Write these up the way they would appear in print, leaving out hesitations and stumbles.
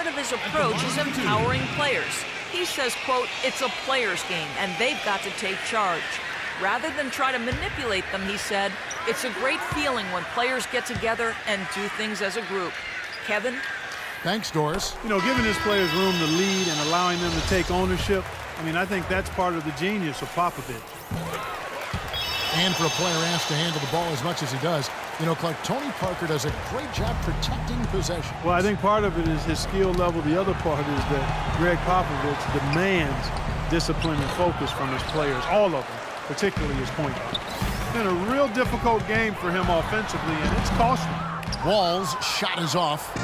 part of his approach is empowering players. He says, quote, "It's a player's game, and they've got to take charge." Rather than try to manipulate them, he said, "It's a great feeling when players get together and do things as a group." Kevin? Thanks, Doris. You know, giving his players room to lead and allowing them to take ownership, I think that's part of the genius of Popovich. And for a player asked to handle the ball as much as he does, Clark, Tony Parker does a great job protecting possession. Well, I think part of it is his skill level. The other part is that Greg Popovich demands discipline and focus from his players, all of them, particularly his point guard. It's been a real difficult game for him offensively, and it's costly. Wall's shot is off.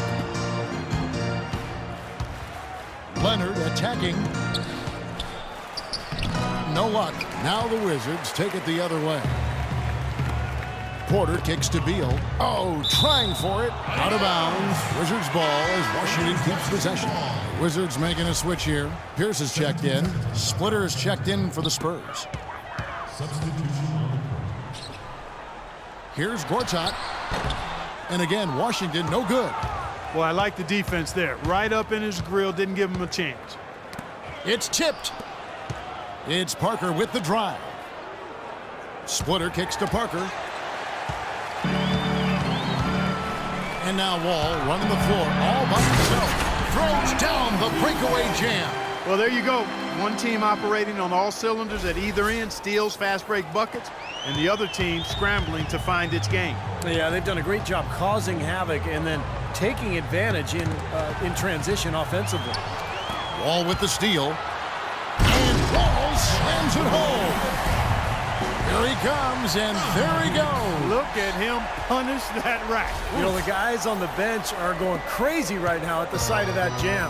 Leonard attacking. No luck. Now the Wizards take it the other way. Porter kicks to Beal. Oh, trying for it. Out of bounds. Wizards ball as Washington keeps possession. Wizards making a switch here. Pierce is checked in. Splitter is checked in for the Spurs. Here's Gortat. And again, Washington no good. Well, I like the defense there. Right up in his grill, didn't give him a chance. It's tipped. It's Parker with the drive. Splitter kicks to Parker. And now Wall running the floor all by himself. Throws down the breakaway jam. Well, there you go. One team operating on all cylinders at either end, steals, fast break buckets, and the other team scrambling to find its game. Yeah, they've done a great job causing havoc and then taking advantage in transition offensively. Wall with the steal. And Wall slams it home. Here he comes, and there he goes. Look at him punish that rack. The guys on the bench are going crazy right now at the sight of that jam.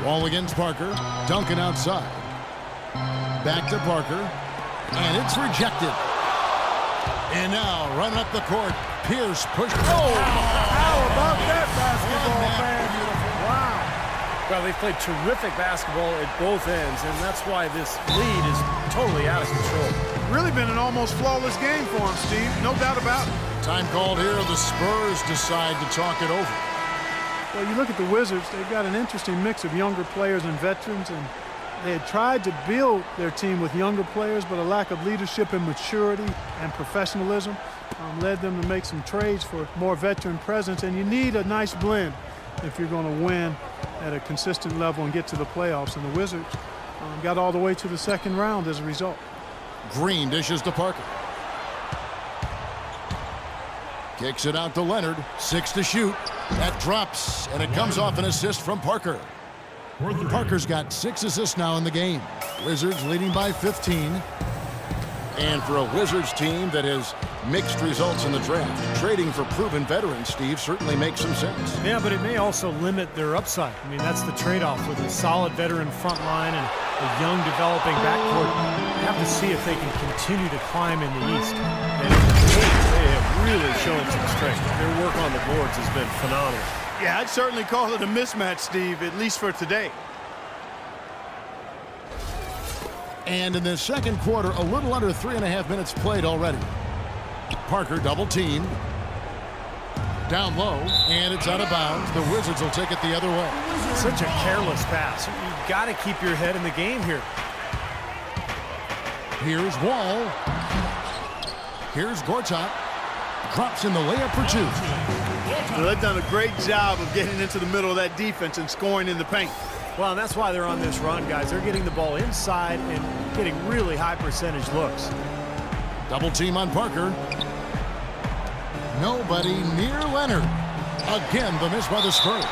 Wall against Parker. Duncan outside. Back to Parker. And it's rejected. And now, running up the court, Pierce pushed. Oh, how about that basketball, man? Wow. Well, they've played terrific basketball at both ends, and that's why this lead is totally out of control. Really been an almost flawless game for him, Steve. No doubt about it. Time called here. The Spurs decide to talk it over. Well, you look at the Wizards, they've got an interesting mix of younger players and veterans, and they had tried to build their team with younger players, but a lack of leadership and maturity and professionalism led them to make some trades for more veteran presence, and you need a nice blend if you're going to win at a consistent level and get to the playoffs, and the Wizards got all the way to the second round as a result. Green dishes to Parker. Kicks it out to Leonard. 6 to shoot. That drops, and it comes off an assist from Parker. Parker's got 6 assists now in the game. Wizards leading by 15. And for a Wizards team that has mixed results in the draft, trading for proven veterans, Steve, certainly makes some sense. Yeah, but it may also limit their upside. That's the trade-off with a solid veteran front line and a young developing backcourt. You have to see if they can continue to climb in the East. And in the East, they have really shown some strength. Their work on the boards has been phenomenal. Yeah, I'd certainly call it a mismatch, Steve, at least for today. And in the second quarter, a little under 3.5 minutes played already. Parker double teamed. Down low, and it's out of bounds. The Wizards will take it the other way. Such a careless pass. You've got to keep your head in the game here. Here's Wall. Here's Gortat. Drops in the layup for 2. Well, they've done a great job of getting into the middle of that defense and scoring in the paint. Well, and that's why they're on this run, guys. They're getting the ball inside and getting really high percentage looks. Double team on Parker. Nobody near Leonard. Again, the miss by the Spurs.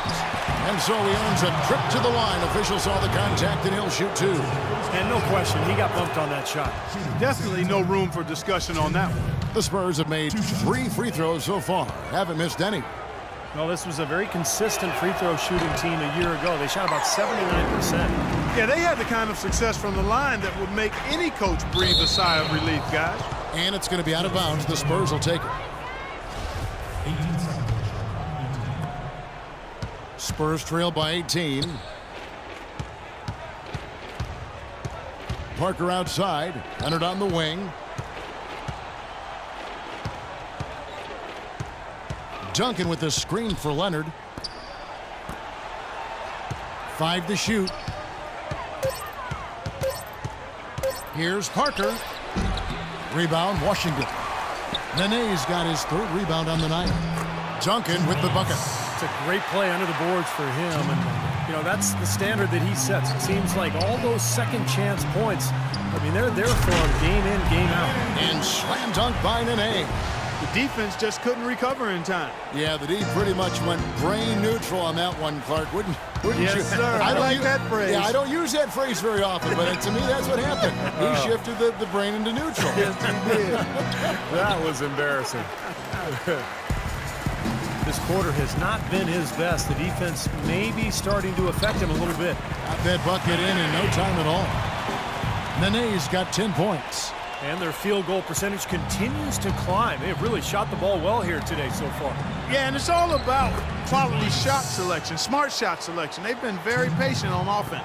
And so he earns a trip to the line. Official saw the contact, and he'll shoot 2. And no question, he got bumped on that shot. Definitely no room for discussion on that one. The Spurs have made 3 free throws so far. Haven't missed any. Well, this was a very consistent free throw shooting team a year ago. They shot about 79%. Yeah, they had the kind of success from the line that would make any coach breathe a sigh of relief, guys. And it's going to be out of bounds. The Spurs will take it. Spurs trail by 18. Parker outside. Leonard on the wing. Duncan with the screen for Leonard. 5 to shoot. Here's Parker. Rebound, Washington. Nene's got his 3rd rebound on the night. Duncan with the bucket. It's a great play under the boards for him. And, you know, that's the standard that he sets. It seems like all those second chance points, I mean, they're there for him game in, game out. And slam dunk by Nene. The defense just couldn't recover in time. Yeah, the D pretty much went brain neutral on that one, Clark. Wouldn't Yes, you? sir. I like that phrase. Yeah, I don't use that phrase very often, but to me, that's what happened. He shifted the brain into neutral. Yes, he did. That was embarrassing. This quarter has not been his best. The defense may be starting to affect him a little bit. Got that bucket in no time at all. Nene's got 10 points. And their field goal percentage continues to climb. They've really shot the ball well here today so far. Yeah, and it's all about quality shot selection, smart shot selection. They've been very patient on offense.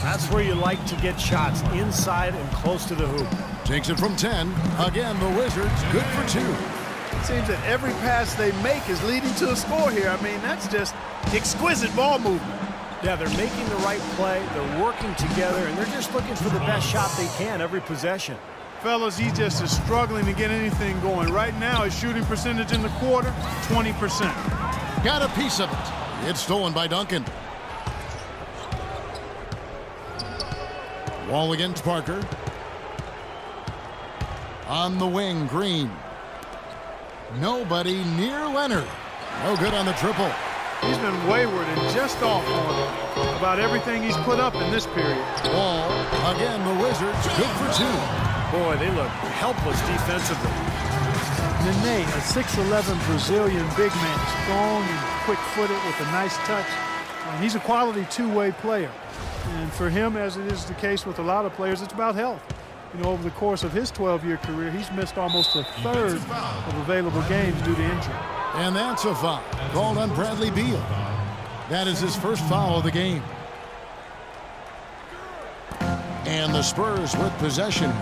That's where you like to get shots, inside and close to the hoop. Takes it from 10. Again, the Wizards good for 2. It seems that every pass they make is leading to a score here. I mean, that's just exquisite ball movement. Yeah, they're making the right play, they're working together, and they're just looking for the best shot they can every possession. Fellas, he just is struggling to get anything going. Right now, his shooting percentage in the quarter, 20%. Got a piece of it. It's stolen by Duncan. Wall against Parker. On the wing, Green. Nobody near Leonard. No good on the triple. He's been wayward and just off on about everything he's put up in this period. Wall, again, the Wizards good for 2. Boy, they look helpless defensively. Nene, a 6'11 Brazilian big man, strong and quick-footed with a nice touch. And he's a quality two-way player. And for him, as it is the case with a lot of players, it's about health. You know, over the course of his 12-year career, he's missed almost a third of available games due to injury. And that's a foul called on Bradley Beal. That is his first foul of the game. And the Spurs with possession.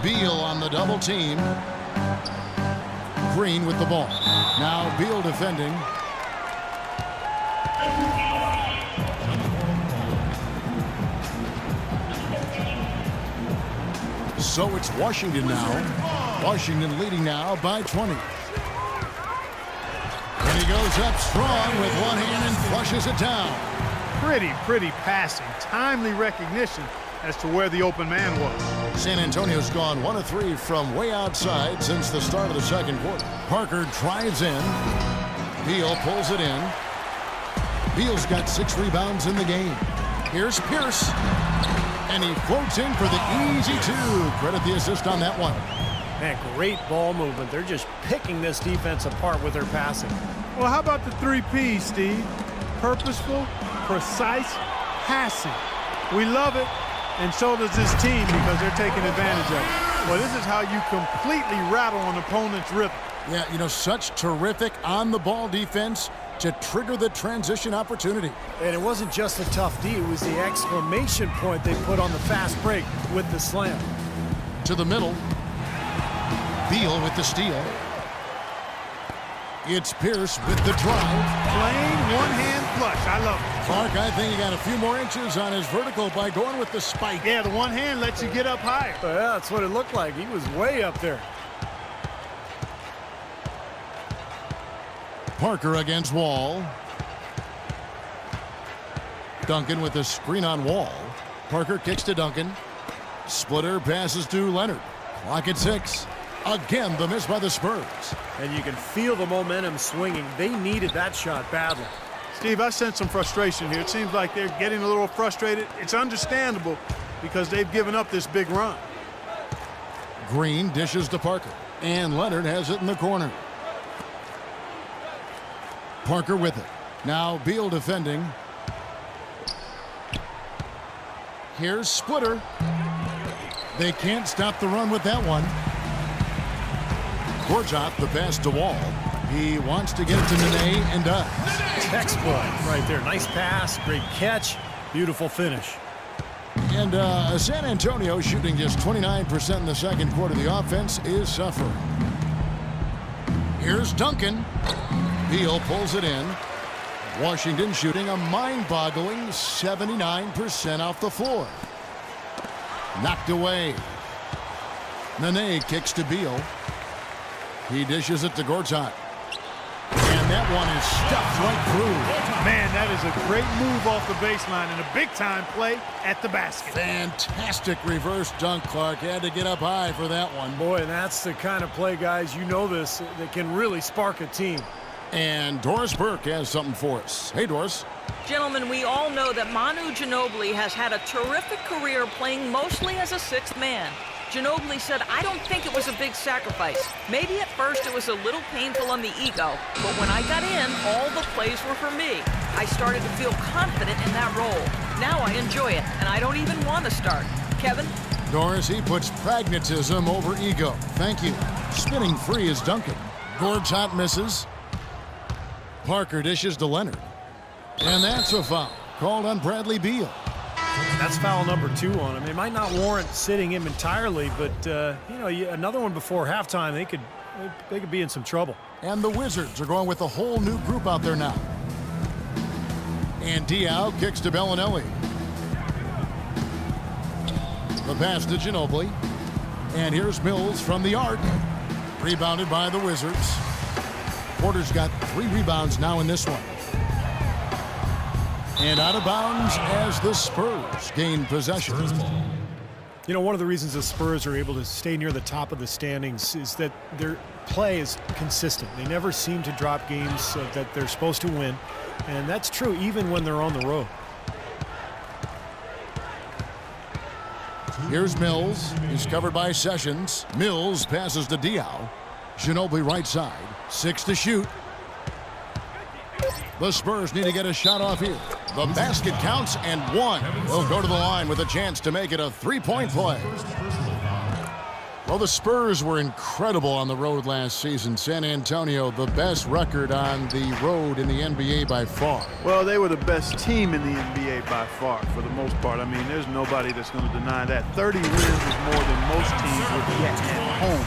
Beal on the double team. Green with the ball. Now Beal defending. So it's Washington now. Washington leading now by 20. And he goes up strong with one hand and flushes it down. Pretty passing. Timely recognition as to where the open man was. San Antonio's gone 1 of 3 from way outside since the start of the second quarter. Parker drives in. Beal pulls it in. Beal's got 6 rebounds in the game. Here's Pierce. And he floats in for the easy 2. Credit the assist on that one. Man, great ball movement. They're just picking this defense apart with their passing. Well, how about the 3 P's, Steve? Purposeful, precise, passing. We love it, and so does this team because they're taking advantage of it. Well, this is how you completely rattle an opponent's rhythm. Yeah, you know, such terrific on-the-ball defense to trigger the transition opportunity. And it wasn't just a tough D, it was the exclamation point they put on the fast break with the slam. To the middle. Beal with the steal. It's Pierce with the drive. Plain one-hand flush. I love it. Clark, I think he got a few more inches on his vertical by going with the spike. Yeah, the one hand lets you get up higher. Yeah, that's what it looked like. He was way up there. Parker against Wall. Duncan with the screen on Wall. Parker kicks to Duncan. Splitter passes to Leonard. Clock at 6. Again, the miss by the Spurs. And you can feel the momentum swinging. They needed that shot badly. Steve, I sense some frustration here. It seems like they're getting a little frustrated. It's understandable because they've given up this big run. Green dishes to Parker. And Leonard has it in the corner. Parker with it. Now Beal defending. Here's Splitter. They can't stop the run with that one. Gortat, the pass to Wall. He wants to get it to Nene and does. Textbook right there. Nice pass, great catch, beautiful finish. And San Antonio shooting just 29% in the second quarter. The offense is suffering. Here's Duncan. Beal pulls it in. Washington shooting a mind-boggling 79% off the floor. Knocked away. Nene kicks to Beal. He dishes it to Gortat. And that one is stuffed right through. Man, that is a great move off the baseline and a big-time play at the basket. Fantastic reverse dunk, Clark. Had to get up high for that one. Boy, that's the kind of play, guys, you know this, that can really spark a team. And Doris Burke has something for us. Hey, Doris. Gentlemen, we all know that Manu Ginobili has had a terrific career playing mostly as a sixth man. Ginobili said, "I don't think it was a big sacrifice. Maybe at first it was a little painful on the ego, but when I got in, all the plays were for me. I started to feel confident in that role. Now I enjoy it, and I don't even want to start." Kevin? Doris, he puts pragmatism over ego. Thank you. Spinning free is Duncan. Gortat misses. Parker dishes to Leonard. And that's a foul called on Bradley Beal. That's foul number 2 on him. It might not warrant sitting him entirely, but another one before halftime, they could be in some trouble. And the Wizards are going with a whole new group out there now. And Diaw kicks to Bellinelli. The pass to Ginobili. And here's Mills from the arc. Rebounded by the Wizards. Porter's got 3 rebounds now in this one. And out of bounds as the Spurs gain possession. You know, one of the reasons the Spurs are able to stay near the top of the standings is that their play is consistent. They never seem to drop games that they're supposed to win, and that's true even when they're on the road. Here's Mills. He's covered by Sessions. Mills passes to Diaw. Ginobili right side. 6 to shoot. The Spurs need to get a shot off here. The basket counts and 1. Will go to the line with a chance to make it a 3-point play. Well, the Spurs were incredible on the road last season. San Antonio, the best record on the road in the NBA by far. Well, they were the best team in the NBA by far, for the most part. I mean, there's nobody that's going to deny that. 30 wins is more than most teams would get at home.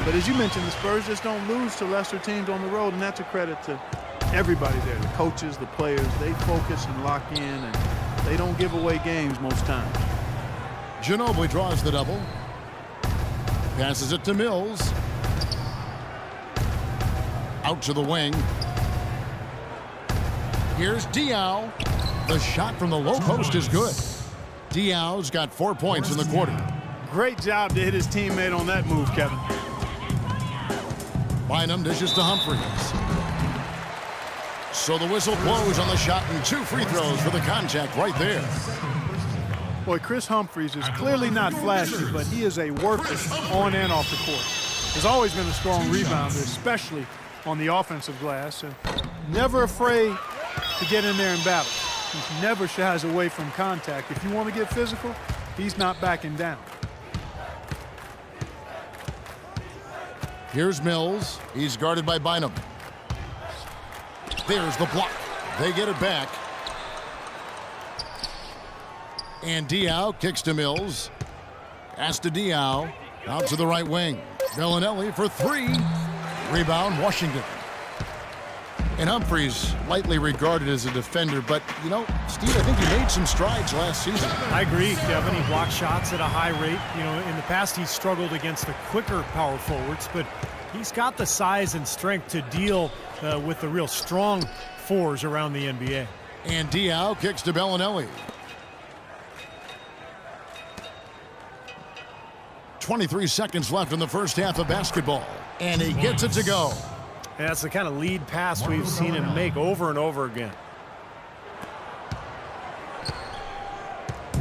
But as you mentioned, the Spurs just don't lose to lesser teams on the road, and that's a credit to everybody there, the coaches, the players. They focus and lock in, and they don't give away games most times. Ginobili draws the double. Passes it to Mills. Out to the wing. Here's Diaw. The shot from the low post is good. Diaw's got 4 points in the quarter. Great job to hit his teammate on that move, Kevin. Bynum dishes to Humphries. So the whistle blows on the shot and 2 free throws for the contact right there. Boy, Chris Humphries is clearly not flashy, but he is a worker on and off the court. He's always been a strong rebounder, especially on the offensive glass, and never afraid to get in there and battle. He never shies away from contact. If you want to get physical, he's not backing down. Here's Mills. He's guarded by Bynum. There's the block. They get it back. And Diaw kicks to Mills. Pass to Diaw. Out to the right wing. Bellinelli for 3. Rebound, Washington. And Humphries, lightly regarded as a defender, but, you know, Steve, I think he made some strides last season. I agree, Kevin. He blocked shots at a high rate. You know, in the past he's struggled against the quicker power forwards, but he's got the size and strength to deal with the real strong fours around the NBA. And Diaw kicks to Bellinelli. 23 seconds left in the first half of basketball. And he gets it to go. And that's the kind of lead pass we've seen him make over and over again.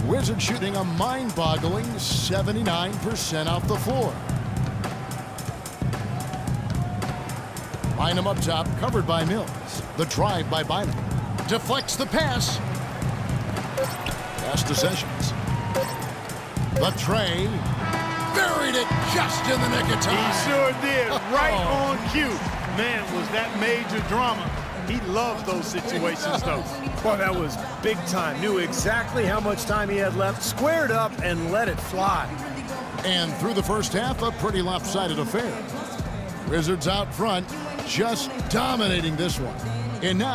Wizards shooting a mind-boggling 79% off the floor. Bynum up top, covered by Mills. The drive by Bynum. Deflects the pass. Pass to Sessions. The tray. Buried it just in the nick of time. He sure did, right on cue. Man, was that major drama. He loves those situations, though. Boy, that was big time. Knew exactly how much time he had left, squared up, and let it fly. And through the first half, a pretty lopsided affair. Wizards out front, just dominating this one. And now